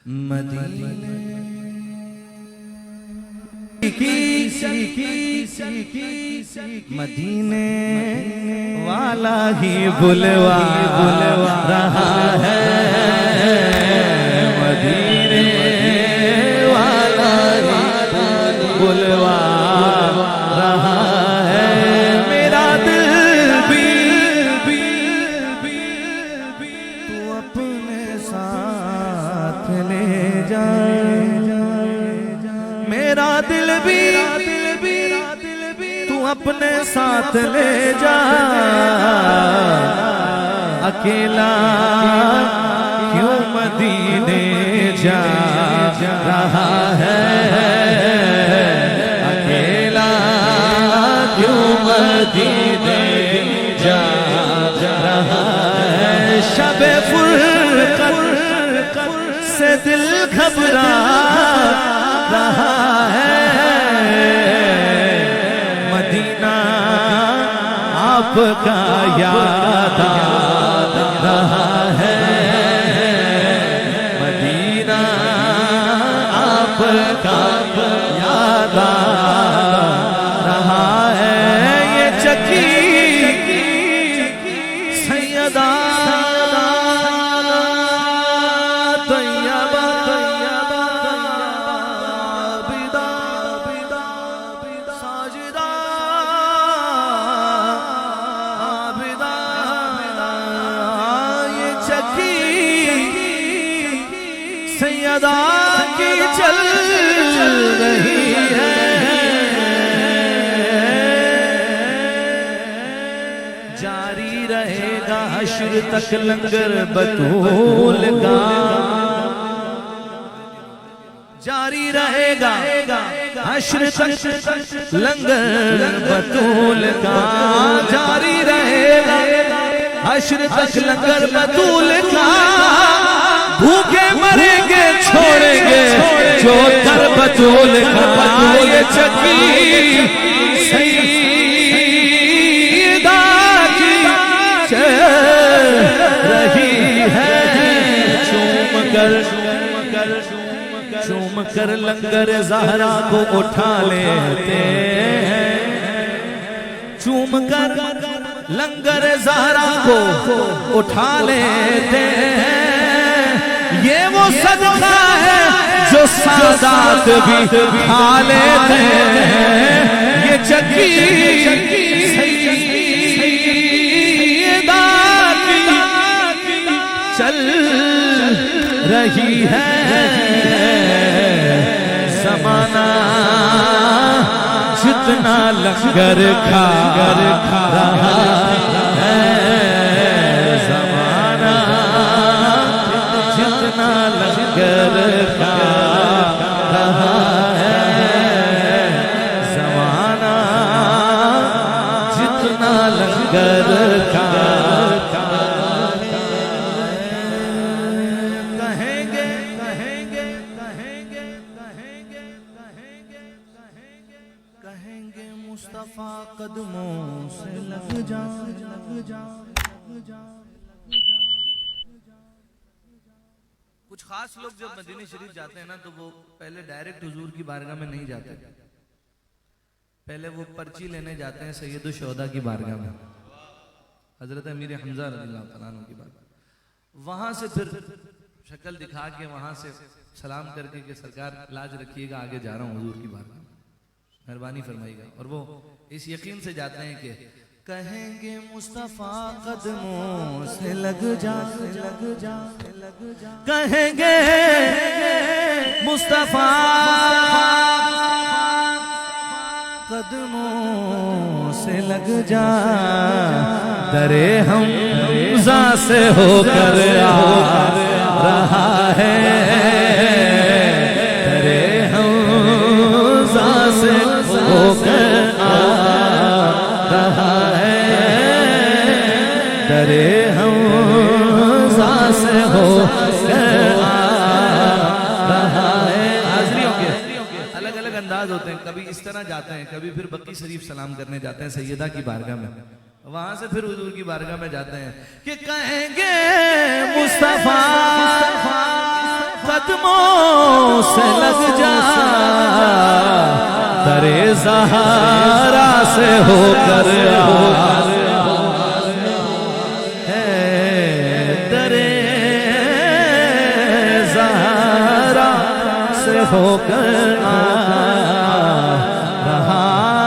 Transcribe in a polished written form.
मदीने मदीने वाला ही बुलवा रहा है, मदीने वाला ही बुलवा रहा है। मेरा दिल भी तू अपने साथ ले जाए, मेरा दिल भी तू अपने साथ ले जा। अकेला क्यों मदीने जा रहा है, अकेला क्यों मदीने जा रहा है। शबे फुरकत से दिल घबरा रहा है, मदीना आपका याद आ रहा है, मदीना आपका याद आ रहा है। ये चकी सैयदा सैयदा की चल रही है। जारी रहेगा हश्र तक लंगर बतूल का, जारी रहेगा हश्र तक लंगर बतूल का, जारी रहेगा हश्र तक लंगर बतूल का। भूखे मरेंगे छोड़ेंगे जो दर बतूल का। ये चकी सैयदा की चल रही है, चूम कर लंगर ज़हरा को उठा लेते हैं, चूम कर लंगर ज़हरा को उठा लेते हैं। ये वो सदका है जो सादात भी खा लेते हैं। ये चक्की सैयदा की चल रही है, ज़माना जितना लंगर खा रहा है, ज़माना जितना लंगर खा रहा है, ज़माना जितना लंगर खा कहेंगे कहेंगे कहेंगे कहेंगे कहेंगे कहेंगे मुस्तफा कदमों से लग जा, लग जा, लग जा। कुछ खास लोग जब मदीने शरीफ जाते हैं ना तो वो पहले डायरेक्ट हुजूर की बारगाह में नहीं जाते, पहले वो पर्ची लेने जाते हैं सैयद शुहदा की बारगाह में, हजरत अमीर हमजा रज़ियल्लाहु तआला अन्हु की बारगाह। वहां से फिर शक्ल दिखा के वहां से सलाम करके कि सरकार लाज रखिएगा आगे जा रहा हूँ हुजूर की बारगाह में, मेहरबानी फरमाइएगा। और वो इस यकीन से जाते हैं कि कहेंगे मुस्तफा कदमों से लग जा, लग जा, लग जा। कहेंगे मुस्तफा कदमों से लग जा, दरे हमज़ा से होकर आ रहा है, दरे हमज़ा से होकर आ रहा है, दरे हमज़ा से होकर आ रहा है। हाज़िरियों के अलग अलग अंदाज होते हैं, कभी इस तरह जाते हैं, कभी फिर बक्की शरीफ सलाम करने जाते हैं सैयदा की बारगाह में, वहां से फिर हुजूर की बारगाह में जाते हैं कि कहेंगे मुस्तफा कदमों से लग जा, दरे ज़हरा से होकर दरे ज़हरा से होकर रहा